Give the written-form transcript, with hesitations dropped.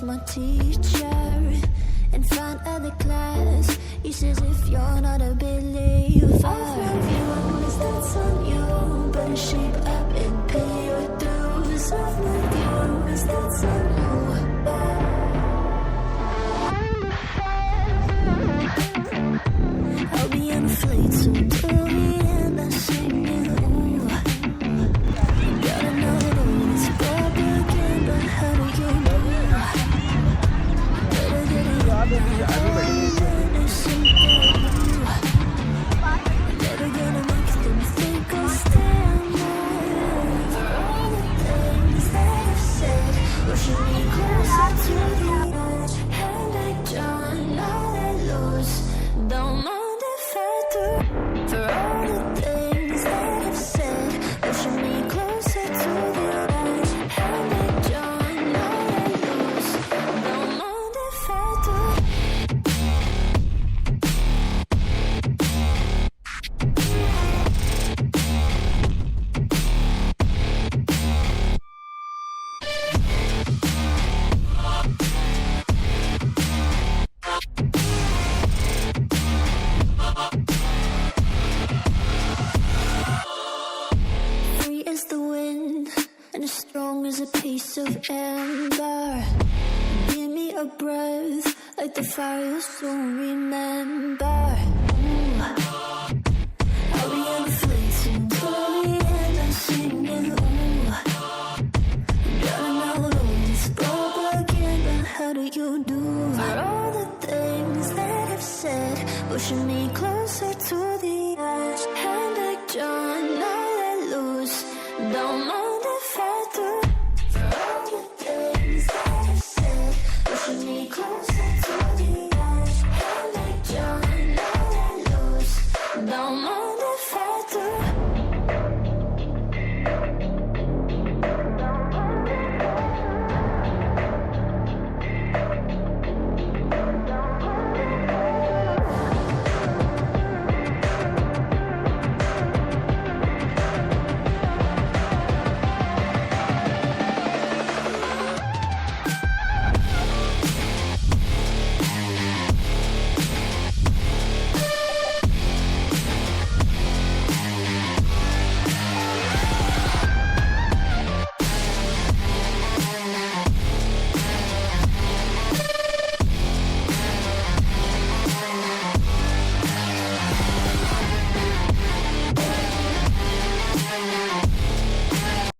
was my teacher in front of the class. He says if you're not a believer, off my views, that's on you. Better shape up and pay your dues. Off my views, that's on you. I'll be on a flight soon to the end. I sing you. Gotta know that all is propaganda. How do you do? Better get it right. There's something new. Never gonna make them think I'll stand there. For all the things that I've said, pushing me closer to the edge. And I don't know that lose. Don't mind if I do. For all the things that I've said, pushing me closer to the edge. And I don't know that lose. Don't mind if I do. 'Free as the wind, and as strong as a piece of amber. Give me a breath, like the fire you'll soon remember. Ooh. I'll be on a flight soon to the end. I'm singing, ooh. Gotta know all this propaganda. How do you do? For all the things that I've said, pushing me closer to the edge. And I don't know that lose. Don't mind if I do. For all the things that I've said, pushing me closer to the edge. And I don't know that lose. Don't mind if I do. Don't mind if I do.